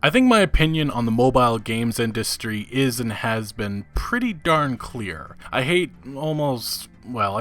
I think my opinion on the mobile games industry is and has been pretty darn clear. I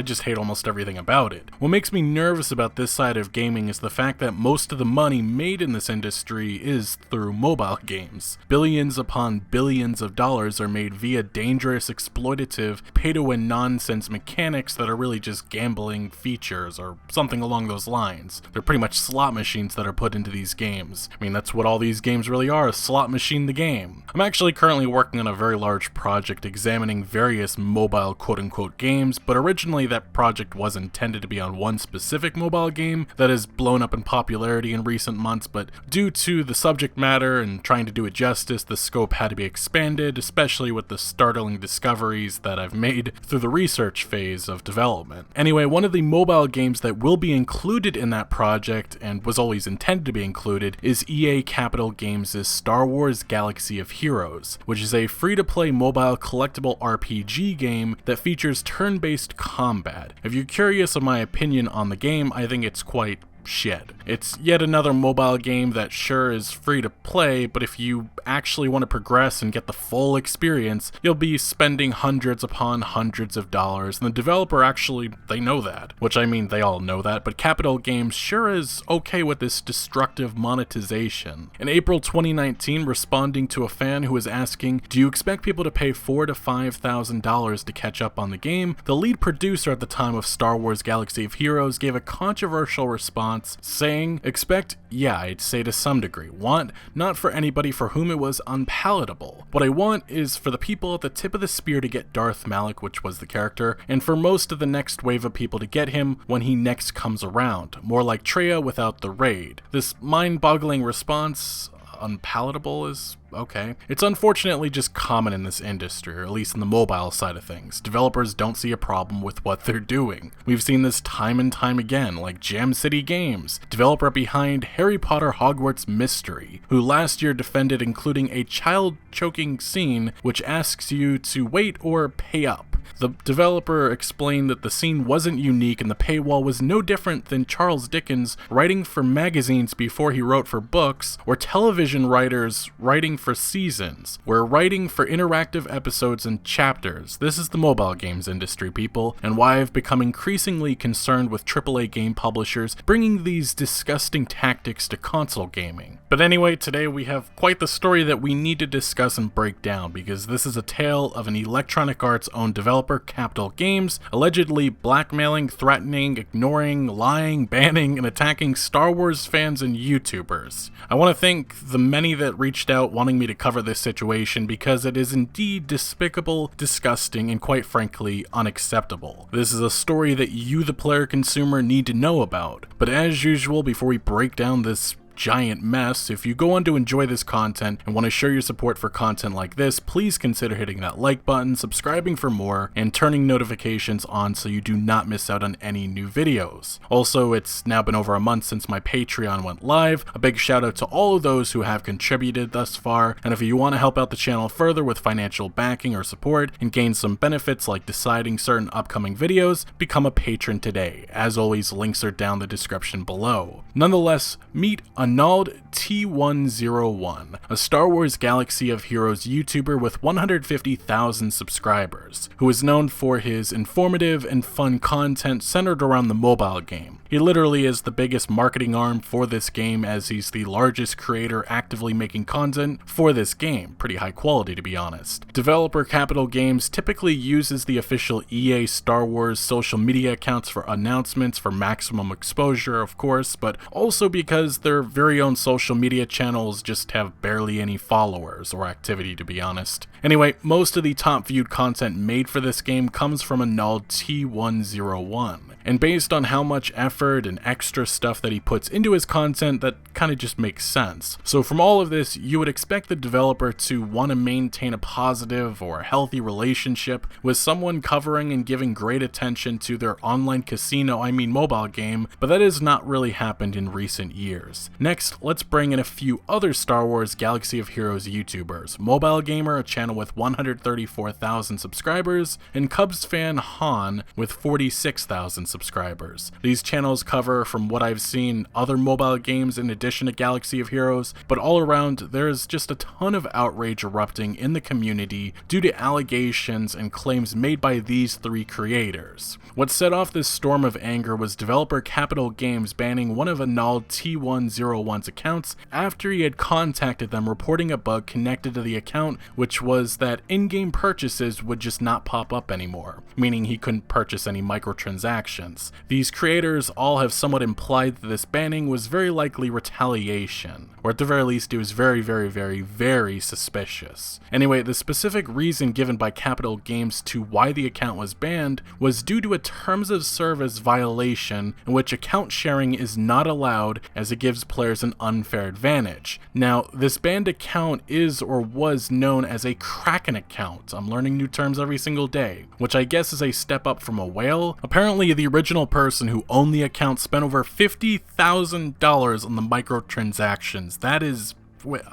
just hate almost everything about it. What makes me nervous about this side of gaming is the fact that most of the money made in this industry is through mobile games. Billions upon billions of dollars are made via dangerous, exploitative, pay-to-win nonsense mechanics that are really just gambling features or something along those lines. They're pretty much slot machines that are put into these games. I mean, that's what all these games really are, a slot machine the game. I'm actually currently working on a very large project examining various mobile quote-unquote games, but originally that project was intended to be on one specific mobile game that has blown up in popularity in recent months, but due to the subject matter and trying to do it justice, the scope had to be expanded, especially with the startling discoveries that I've made through the research phase of development. Anyway, one of the mobile games that will be included in that project, and was always intended to be included, is EA Capital Games' Star Wars Galaxy of Heroes, which is a free-to-play mobile collectible RPG game that features turn-based combat. If you're curious of my opinion on the game, I think it's quite shit. It's yet another mobile game that sure is free to play, but if you actually want to progress and get the full experience, you'll be spending hundreds upon hundreds of dollars, and the developer actually, they know that. Which I mean, they all know that, but Capital Games sure is okay with this destructive monetization. In April 2019, responding to a fan who was asking, do you expect people to pay $4,000 to $5,000 to catch up on the game, the lead producer at the time of Star Wars Galaxy of Heroes gave a controversial response saying, expect, yeah, I'd say to some degree. Want, not for anybody for whom it was unpalatable. What I want is for the people at the tip of the spear to get Darth Malak, which was the character, and for most of the next wave of people to get him when he next comes around. More like Traya without the raid. This mind-boggling response, unpalatable, is okay. It's unfortunately just common in this industry, or at least in the mobile side of things. Developers don't see a problem with what they're doing. We've seen this time and time again, like Jam City Games, developer behind Harry Potter Hogwarts Mystery, who last year defended including a child-choking scene which asks you to wait or pay up. The developer explained that the scene wasn't unique and the paywall was no different than Charles Dickens writing for magazines before he wrote for books, or television writers writing for seasons. We're writing for interactive episodes and chapters. This is the mobile games industry, people, and why I've become increasingly concerned with AAA game publishers bringing these disgusting tactics to console gaming. But anyway, today we have quite the story that we need to discuss and break down, because this is a tale of an Electronic Arts-owned developer, Capital Games, allegedly blackmailing, threatening, ignoring, lying, banning, and attacking Star Wars fans and YouTubers. I want to thank the many that reached out wanting me to cover this situation, because it is indeed despicable, disgusting, and quite frankly, unacceptable. This is a story that you, the player consumer, need to know about. But as usual, before we break down this giant mess, if you go on to enjoy this content and want to show your support for content like this, please consider hitting that like button, subscribing for more, and turning notifications on so you do not miss out on any new videos. Also, it's now been over a month since my Patreon went live. A big shout out to all of those who have contributed thus far, and if you want to help out the channel further with financial backing or support and gain some benefits like deciding certain upcoming videos, become a patron today. As always, links are down the description below. Nonetheless, meet AhnaldT101, a Star Wars Galaxy of Heroes YouTuber with 150,000 subscribers, who is known for his informative and fun content centered around the mobile game. He literally is the biggest marketing arm for this game, as he's the largest creator actively making content for this game. Pretty high quality, to be honest. Developer Capital Games typically uses the official EA Star Wars social media accounts for announcements for maximum exposure, of course, but also because their very own social media channels just have barely any followers or activity, to be honest. Anyway, most of the top viewed content made for this game comes from AhnaldT101. And based on how much effort and extra stuff that he puts into his content, that kind of just makes sense. So from all of this, you would expect the developer to want to maintain a positive or healthy relationship with someone covering and giving great attention to their online casino, mobile game, but that has not really happened in recent years. Next, let's bring in a few other Star Wars Galaxy of Heroes YouTubers. Mobile Gamer, a channel with 134,000 subscribers, and Cubs fan Han with 46,000 subscribers. These channels cover, from what I've seen, other mobile games in addition to Galaxy of Heroes, but all around there's just a ton of outrage erupting in the community due to allegations and claims made by these three creators. What set off this storm of anger was developer Capital Games banning one of AhnaldT101's accounts after he had contacted them reporting a bug connected to the account, which was that in-game purchases would just not pop up anymore, meaning he couldn't purchase any microtransactions. These creators all have somewhat implied that this banning was very likely retaliation, or at the very least it was very suspicious. Anyway, the specific reason given by Capital Games to why the account was banned was due to a terms of service violation in which account sharing is not allowed as it gives players an unfair advantage. Now, this banned account is or was known as a Kraken account. I'm learning new terms every single day, which I guess is a step up from a whale. Apparently, the original person who owned the account spent over $50,000 on the microtransactions. That is... Why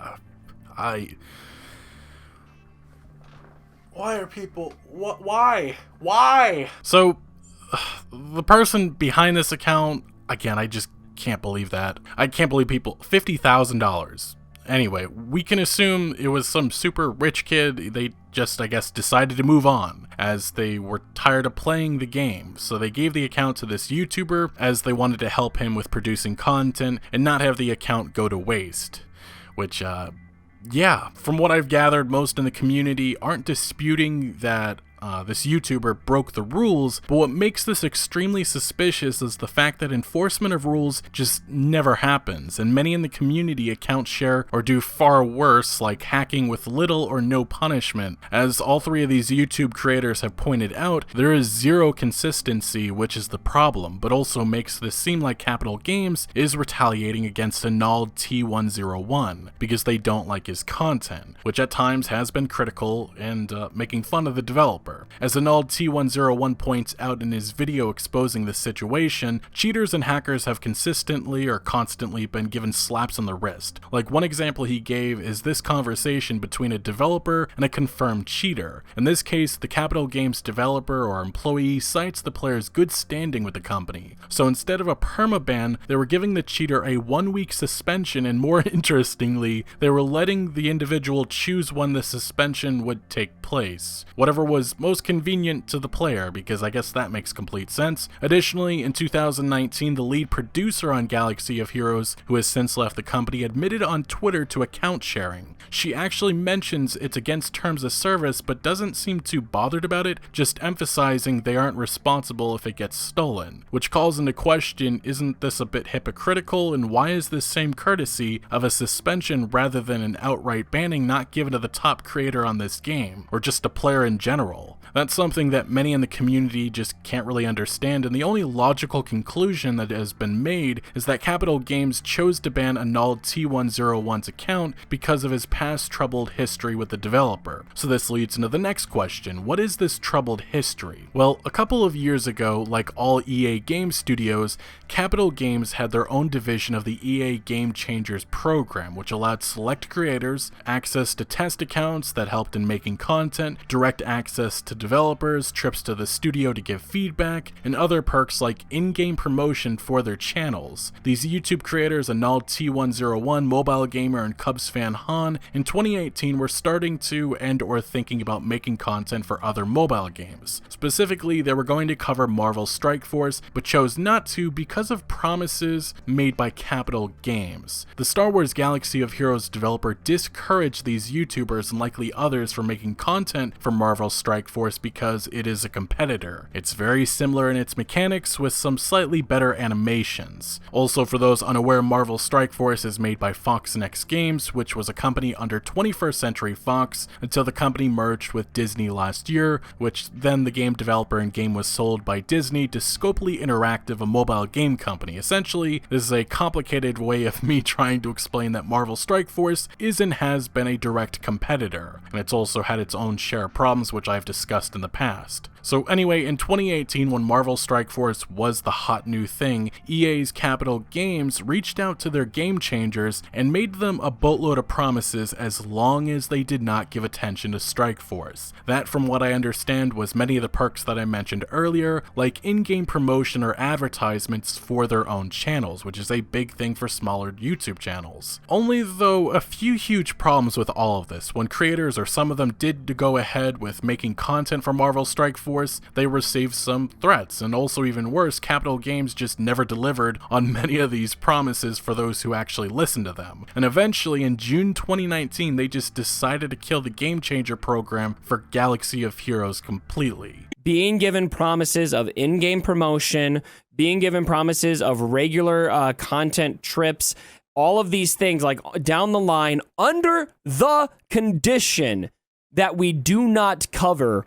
are people... Why? So, the person behind this account, again, I just can't believe that. I can't believe people... $50,000. Anyway, we can assume it was some super rich kid. They just, I guess, decided to move on as they were tired of playing the game. So they gave the account to this YouTuber as they wanted to help him with producing content and not have the account go to waste. Which, yeah, from what I've gathered, most in the community aren't disputing that this YouTuber broke the rules, but what makes this extremely suspicious is the fact that enforcement of rules just never happens, and many in the community account share or do far worse, like hacking with little or no punishment. As all three of these YouTube creators have pointed out, there is zero consistency, which is the problem, but also makes this seem like Capital Games is retaliating against AhnaldT101 because they don't like his content, which at times has been critical and making fun of the developer. As AhnaldT101 points out in his video exposing this situation, cheaters and hackers have consistently or constantly been given slaps on the wrist. Like, one example he gave is this conversation between a developer and a confirmed cheater. In this case, the Capital Games developer or employee cites the player's good standing with the company. So instead of a permaban, they were giving the cheater a 1-week suspension, and more interestingly, they were letting the individual choose when the suspension would take place. Whatever was most convenient to the player, because I guess that makes complete sense. Additionally, in 2019, the lead producer on Galaxy of Heroes, who has since left the company, admitted on Twitter to account sharing. She actually mentions it's against terms of service, but doesn't seem too bothered about it, just emphasizing they aren't responsible if it gets stolen. Which calls into question, isn't this a bit hypocritical, and why is this same courtesy of a suspension rather than an outright banning not given to the top creator on this game, or just a player in general? That's something that many in the community just can't really understand, and the only logical conclusion that has been made is that Capital Games chose to ban AhnaldT101's account because of his past troubled history with the developer. So this leads into the next question: what is this troubled history? Well, a couple of years ago, like all EA game studios, Capital Games had their own division of the EA Game Changers program, which allowed select creators access to test accounts that helped in making content, direct access to developers, trips to the studio to give feedback, and other perks like in-game promotion for their channels. These YouTube creators, AhnaldT101, Mobile Gamer, and Cubs fan Han, in 2018 were starting to or thinking about making content for other mobile games. Specifically, they were going to cover Marvel Strike Force, but chose not to because of promises made by Capital Games. The Star Wars Galaxy of Heroes developer discouraged these YouTubers and likely others from making content for Marvel Strike Force because it is a competitor. It's very similar in its mechanics with some slightly better animations. Also, for those unaware, Marvel Strike Force is made by Fox Next Games, which was a company under 21st Century Fox until the company merged with Disney last year, which then the game developer and game was sold by Disney to Scopely Interactive, a mobile game company. Essentially, this is a complicated way of me trying to explain that Marvel Strike Force is and has been a direct competitor, and it's also had its own share of problems which I've discussed in the past. So anyway, in 2018, when Marvel Strike Force was the hot new thing, EA's Capital Games reached out to their game changers and made them a boatload of promises as long as they did not give attention to Strike Force. That, from what I understand, was many of the perks that I mentioned earlier, like in-game promotion or advertisements for their own channels, which is a big thing for smaller YouTube channels. Only though a few huge problems with all of this. When creators, or some of them, did go ahead with making content for Marvel Strike Force, they received some threats, and also even worse, Capital Games just never delivered on many of these promises for those who actually listened to them. And eventually, in June 2019, they just decided to kill the Game Changer program for Galaxy of Heroes completely. Being given promises of in-game promotion, being given promises of regular content trips, all of these things, like down the line, under the condition that we do not cover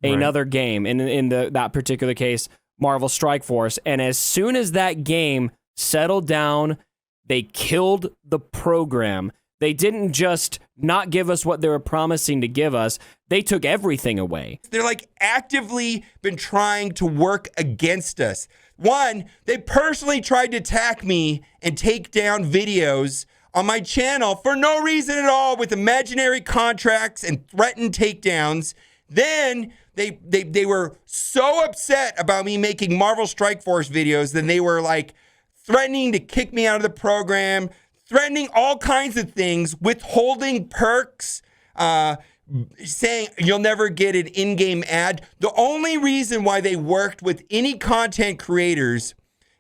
another game, in that particular case, Marvel Strike Force. And as soon as that game settled down, they killed the program. They didn't just not give us what they were promising to give us, they took everything away. They're like actively been trying to work against us. One, they personally tried to attack me and take down videos on my channel for no reason at all, with imaginary contracts and threatened takedowns. Then they were so upset about me making Marvel Strike Force videos, then they were like threatening to kick me out of the program, threatening all kinds of things, withholding perks, saying you'll never get an in-game ad. The only reason why they worked with any content creators,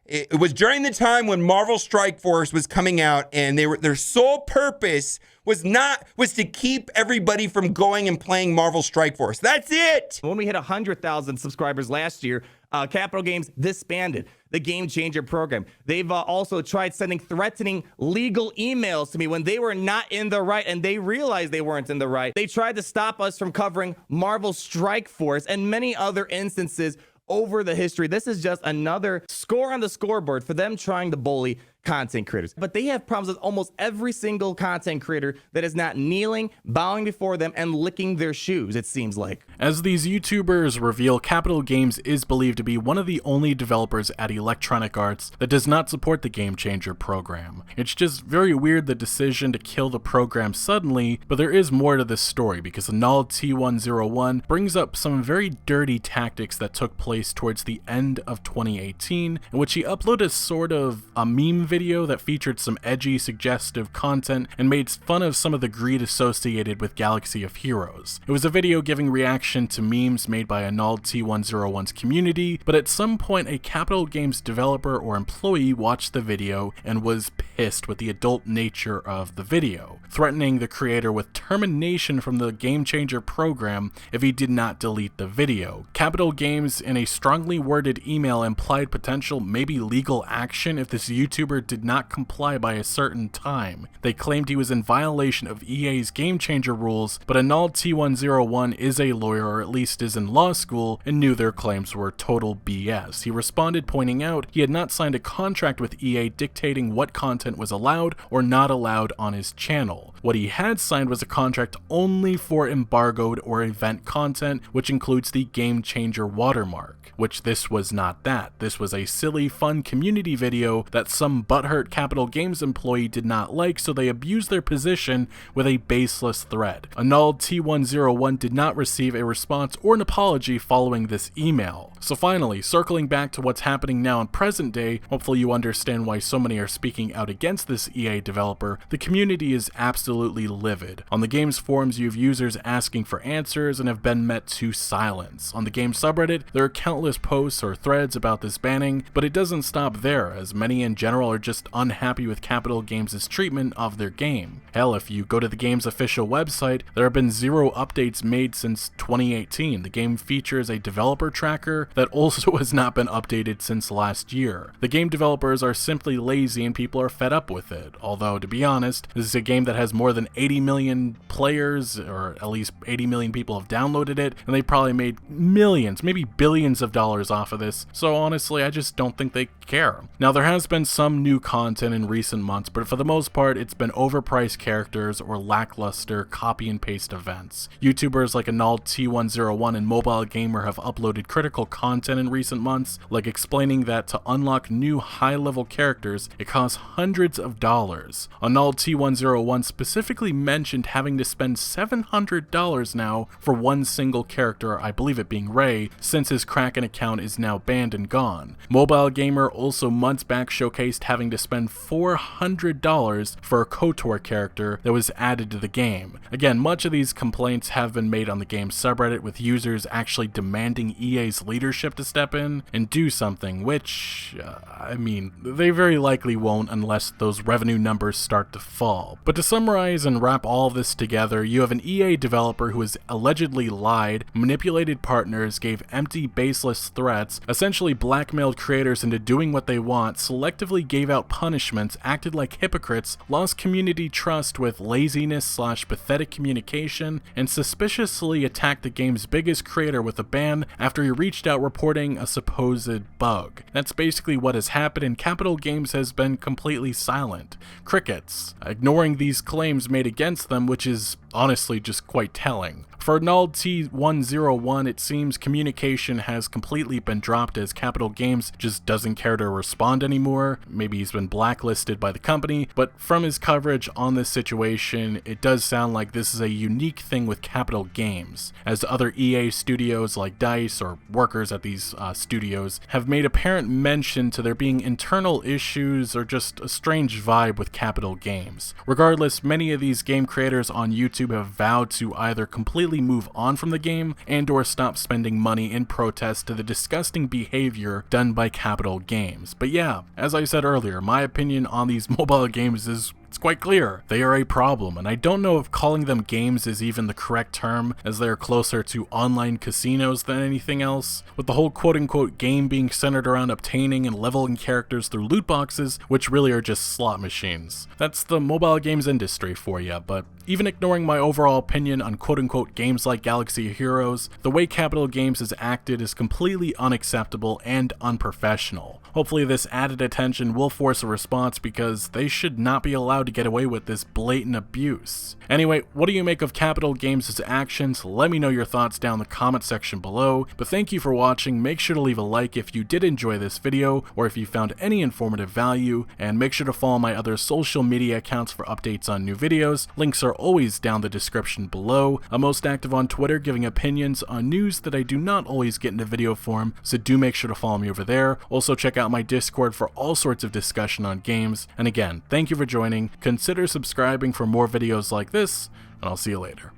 it was during the time when Marvel Strike Force was coming out, and their sole purpose was to keep everybody from going and playing Marvel Strike Force. That's it. When we hit 100,000 subscribers last year, Capital Games disbanded the Game Changer program. They've also tried sending threatening legal emails to me when they were not in the right, and they realized they weren't in the right. They tried to stop us from covering Marvel Strike Force and many other instances over the history. This is just another score on the scoreboard for them trying to bully content creators. But they have problems with almost every single content creator that is not kneeling, bowing before them, and licking their shoes, it seems like. As these YouTubers reveal, Capital Games is believed to be one of the only developers at Electronic Arts that does not support the Game Changer program. It's just very weird, the decision to kill the program suddenly, but there is more to this story, because AhnaldT101 brings up some very dirty tactics that took place towards the end of 2018, in which he uploaded sort of a meme video that featured some edgy, suggestive content and made fun of some of the greed associated with Galaxy of Heroes. It was a video giving reaction to memes made by AhnaldT101's community, but at some point a Capital Games developer or employee watched the video and was pissed with the adult nature of the video, threatening the creator with termination from the Game Changer program if he did not delete the video. Capital Games, in a strongly worded email, implied potential, maybe legal action if this YouTuber did not comply by a certain time. They claimed he was in violation of EA's Game Changer rules, but AhnaldT101 is a lawyer, or at least is in law school, and knew their claims were total BS. He responded, pointing out he had not signed a contract with EA dictating what content was allowed or not allowed on his channel. What he had signed was a contract only for embargoed or event content, which includes the Game Changer watermark, which this was not that. This was a silly, fun community video that some butthurt Capital Games employee did not like, so they abused their position with a baseless threat. AhnaldT101 did not receive a response or an apology following this email. So finally, circling back to what's happening now in present day, hopefully you understand why so many are speaking out against this EA developer. The community is absolutely livid. On the game's forums, you have users asking for answers and have been met to silence. On the game subreddit, there are countless posts or threads about this banning, but it doesn't stop there, as many in general are just unhappy with Capital Games' treatment of their game. Hell, if you go to the game's official website, there have been 0 updates made since 2018. The game features a developer tracker that also has not been updated since last year. The game developers are simply lazy and people are fed up with it, although to be honest, this is a game that has more more than 80 million players, or at least 80 million people have downloaded it, and they probably made millions, maybe billions of dollars off of this. So honestly, I just don't think they care. Now, there has been some new content in recent months, but for the most part, it's been overpriced characters or lackluster copy and paste events. YouTubers like AhnaldT101 and Mobile Gamer have uploaded critical content in recent months, like explaining that to unlock new high-level characters, it costs hundreds of dollars. AhnaldT101 specifically mentioned having to spend $700 now for one single character, I believe it being Ray, since his Kraken account is now banned and gone. Mobile Gamer also months back showcased having to spend $400 for a KOTOR character that was added to the game. Again, much of these complaints have been made on the game's subreddit, with users actually demanding EA's leadership to step in and do something, which, I mean, they very likely won't unless those revenue numbers start to fall. But to summarize and wrap all of this together, you have an EA developer who has allegedly lied, manipulated partners, gave empty, baseless threats, essentially blackmailed creators into doing what they want, selectively gave out punishments, acted like hypocrites, lost community trust with laziness/pathetic communication, and suspiciously attacked the game's biggest creator with a ban after he reached out reporting a supposed bug. That's basically what has happened, and Capital Games has been completely silent. Crickets, ignoring these claims made against them, which is honestly just quite telling. For AhnaldT101, it seems communication has completely been dropped as Capital Games just doesn't care to respond anymore. Maybe he's been blacklisted by the company, but from his coverage on this situation, it does sound like this is a unique thing with Capital Games, as other EA studios like DICE or workers at these studios have made apparent mention to there being internal issues or just a strange vibe with Capital Games. Regardless, many of these game creators on YouTube have vowed to either completely move on from the game and or stop spending money in protest to the disgusting behavior done by Capital Games. But yeah, as I said earlier, my opinion on these mobile games is it's quite clear. They are a problem, and I don't know if calling them games is even the correct term, as they are closer to online casinos than anything else, with the whole quote-unquote game being centered around obtaining and leveling characters through loot boxes, which really are just slot machines. That's the mobile games industry for you, but even ignoring my overall opinion on quote-unquote games like Galaxy of Heroes, the way Capital Games has acted is completely unacceptable and unprofessional. Hopefully this added attention will force a response, because they should not be allowed to get away with this blatant abuse. Anyway, what do you make of Capital Games' actions? Let me know your thoughts down in the comment section below, but thank you for watching. Make sure to leave a like if you did enjoy this video, or if you found any informative value, and make sure to follow my other social media accounts for updates on new videos. Links are always down the description below. I'm most active on Twitter, giving opinions on news that I do not always get into video form, so do make sure to follow me over there. Also check out my Discord for all sorts of discussion on games, and again, thank you for joining. Consider subscribing for more videos like this, and I'll see you later.